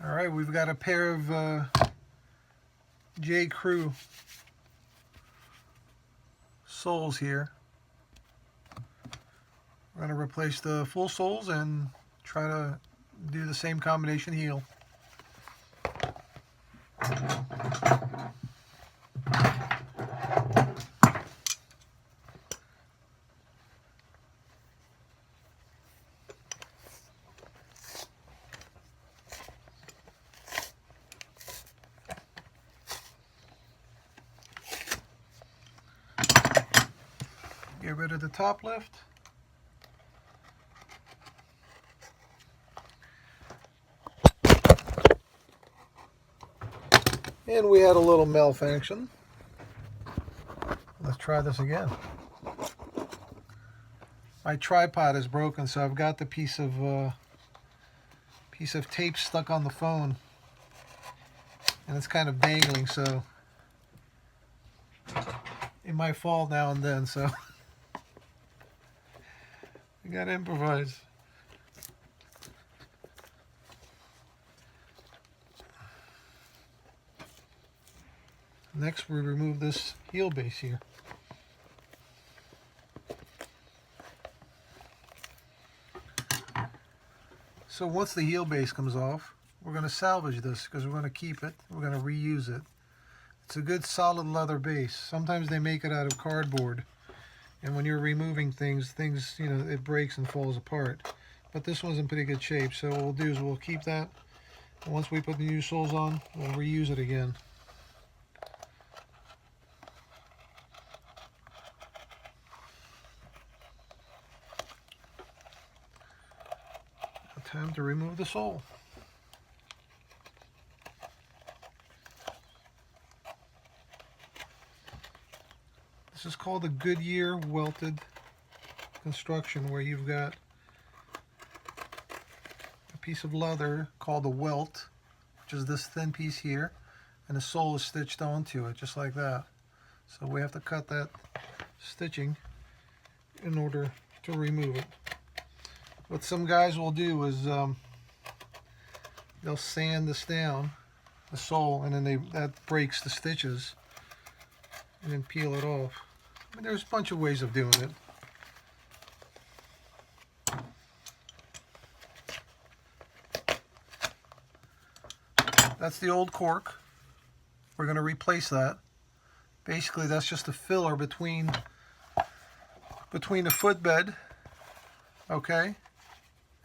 Alright, we've got a pair of J. Crew soles here. We're going to replace the full soles and try to do the same combination heel. Get rid of the top lift. And we had a little malfunction. Let's try this again. My tripod is broken, so I've got the piece of tape stuck on the phone, and it's kind of dangling, so it might fall now and then. So we gotta improvise. Next, we remove this heel base here. So once the heel base comes off, we're going to salvage this because we're going to keep it. We're going to reuse it. It's a good solid leather base. Sometimes they make it out of cardboard, and when you're removing things, you know, it breaks and falls apart. But this one's in pretty good shape, so what we'll do is we'll keep that. And once we put the new soles on, we'll reuse it again. Time to remove the sole. This is called a Goodyear welted construction, where you've got a piece of leather called a welt, which is this thin piece here, and the sole is stitched onto it just like that. So we have to cut that stitching in order to remove it. What some guys will do is they'll sand this down, the sole, and then that breaks the stitches, and then peel it off. I mean, there's a bunch of ways of doing it. That's the old cork. We're going to replace that. Basically, that's just a filler between the footbed, okay,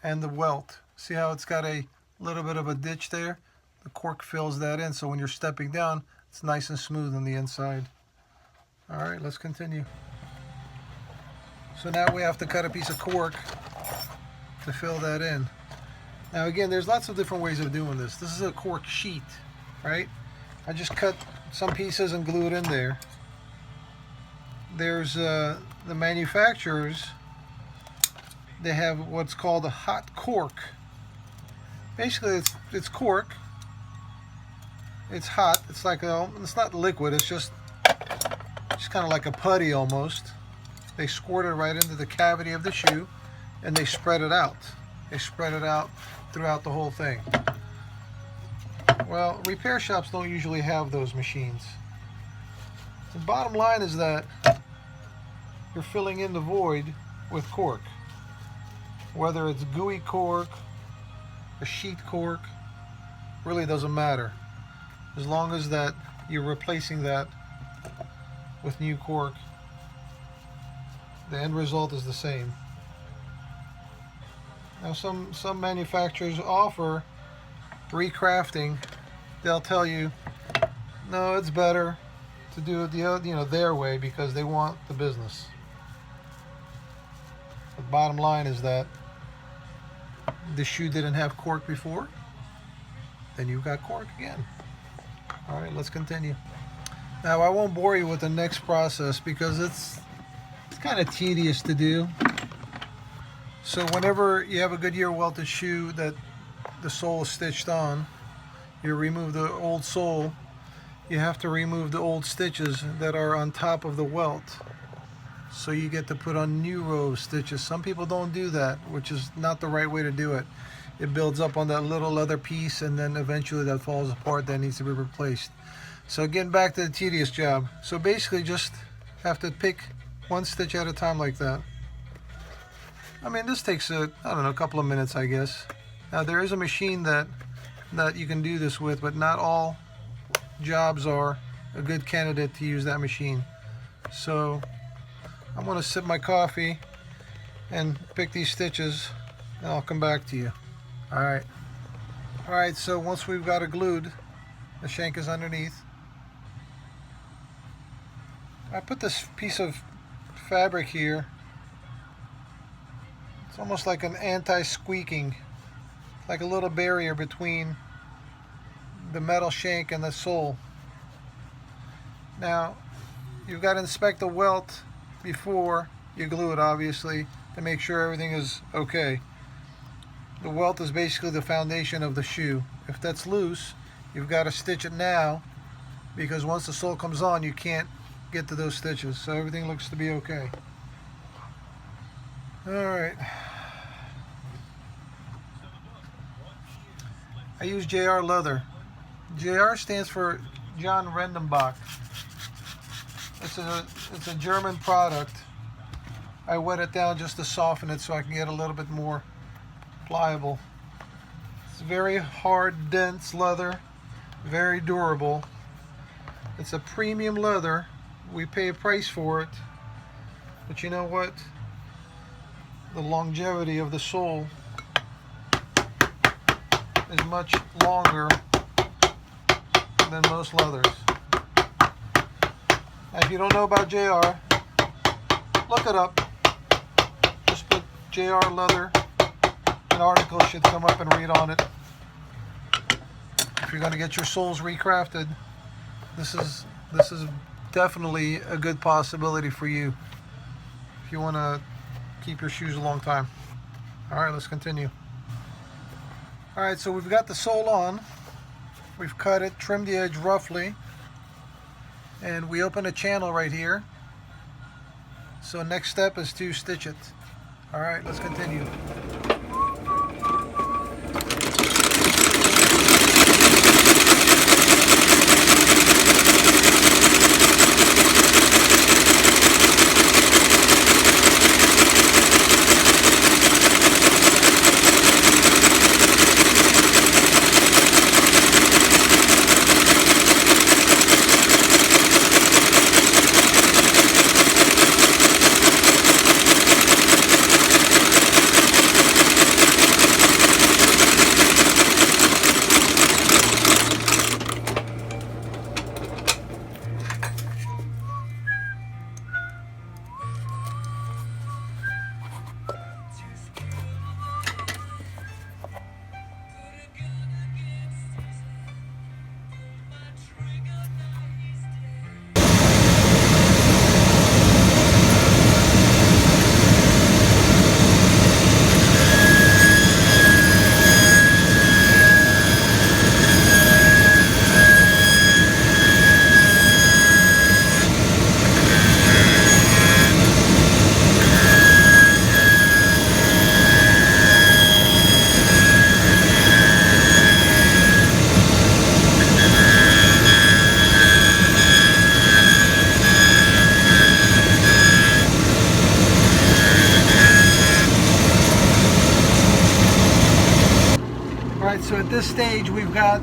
and the welt. See how it's got a little bit of a ditch there? The cork fills that in, so when you're stepping down, it's nice and smooth on the inside. Alright, let's continue. So now we have to cut a piece of cork to fill that in. Now again, there's lots of different ways of doing this. This is a cork sheet, right? I just cut some pieces and glue it in there. There's the manufacturers, they have what's called a hot cork. Basically, it's cork. It's hot. It's like it's not liquid. It's just kind of like a putty almost. They squirt it right into the cavity of the shoe, and they spread it out. They spread it out throughout the whole thing. Well, repair shops don't usually have those machines. The bottom line is that you're filling in the void with cork. Whether it's gooey cork, a sheet cork, really doesn't matter. As long as that you're replacing that with new cork, the end result is the same. Now some manufacturers offer recrafting. They'll tell you, no, it's better to do it their way because they want the business. The bottom line is that the shoe didn't have cork before, then you've got cork again. All right, let's continue. Now I won't bore you with the next process because it's kind of tedious to do. So whenever you have a Goodyear welted shoe that the sole is stitched on, you remove the old sole. You have to remove the old stitches that are on top of the welt, so you get to put on new row of stitches. Some people don't do that, which is not the right way to do it. it builds up on that little leather piece, and then eventually that falls apart. That needs to be replaced. So getting back to the tedious job. So basically just have to pick one stitch at a time like that. I mean, this takes I don't know, a couple of minutes, I guess. Now there is a machine that you can do this with, but not all jobs are a good candidate to use that machine. So I'm going to sip my coffee and pick these stitches, and I'll come back to you. Alright, so once we've got it glued, the shank is underneath. I put this piece of fabric here. It's almost like an anti-squeaking, like a little barrier between the metal shank and the sole. Now, you've got to inspect the welt before you glue it, obviously, to make sure everything is okay. The welt is basically the foundation of the shoe. If that's loose, you've got to stitch it now, because once the sole comes on, you can't get to those stitches. So everything looks to be okay. Alright. I use JR Leather. JR stands for John Rendenbach. It's a German product. I wet it down just to soften it so I can get a little bit more pliable. It's very hard, dense leather, very durable. It's a premium leather. We pay a price for it, but you know what? The longevity of the sole is much longer than most leathers. Now, if you don't know about JR, look it up. Just put JR Leather. An article should come up and read on it. If you're going to get your soles recrafted, this is definitely a good possibility for you if you want to keep your shoes a long time. Alright, let's continue. Alright, so we've got the sole on. We've cut it, trimmed the edge roughly, and we open a channel right here. So next step is to stitch it. Alright, let's continue. So at this stage we've got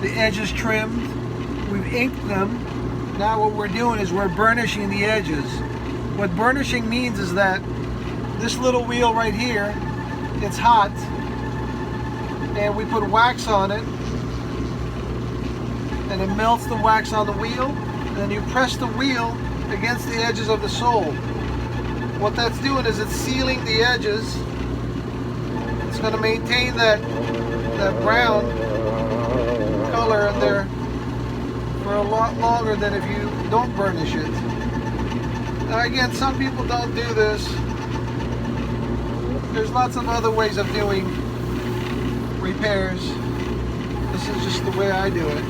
the edges trimmed, we've inked them. Now what we're doing is we're burnishing the edges. What burnishing means is that this little wheel right here, it's hot, and we put wax on it, and it melts the wax on the wheel, and then you press the wheel against the edges of the sole. What that's doing is it's sealing the edges. It's going to maintain that brown color in there for a lot longer than if you don't burnish it. Now again, some people don't do this. There's lots of other ways of doing repairs. This is just the way I do it.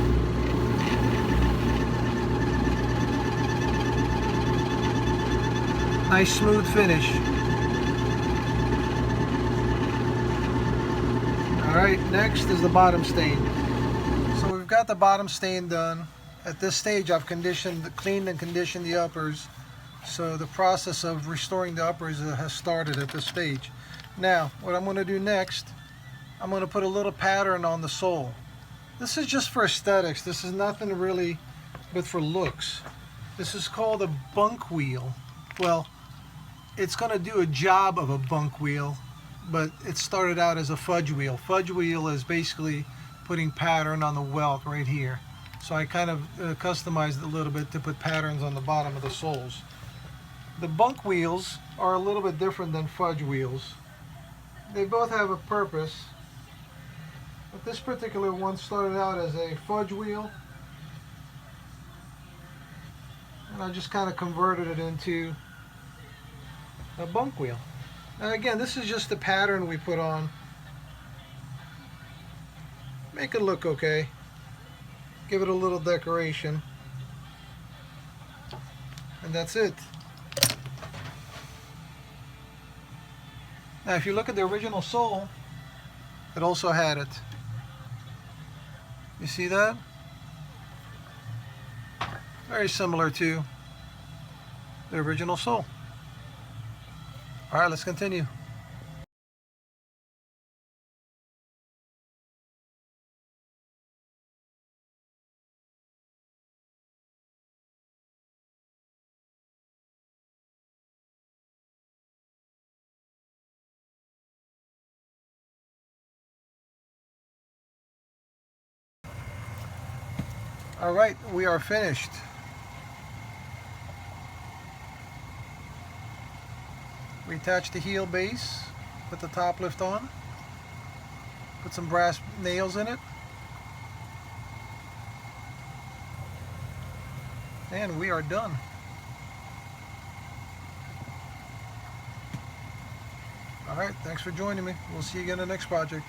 Nice smooth finish. Alright, next is the bottom stain. So we've got the bottom stain done. At this stage I've cleaned and conditioned the uppers. So the process of restoring the uppers has started at this stage. Now, what I'm going to do next, I'm going to put a little pattern on the sole. This is just for aesthetics. This is nothing really but for looks. This is called a bunk wheel. Well, it's going to do a job of a bunk wheel, but it started out as a fudge wheel. Fudge wheel is basically putting pattern on the welt right here. So I kind of customized it a little bit to put patterns on the bottom of the soles. The bunk wheels are a little bit different than fudge wheels. They both have a purpose, but this particular one started out as a fudge wheel, and I just kind of converted it into a bunk wheel. And again, this is just the pattern we put on. Make it look okay. Give it a little decoration. And that's it. Now if you look at the original sole, it also had it. You see that? Very similar to the original sole. Alright, let's continue. Alright, we are finished. We attached the heel base, put the top lift on, put some brass nails in it, and we are done. Alright, thanks for joining me. We'll see you again in the next project.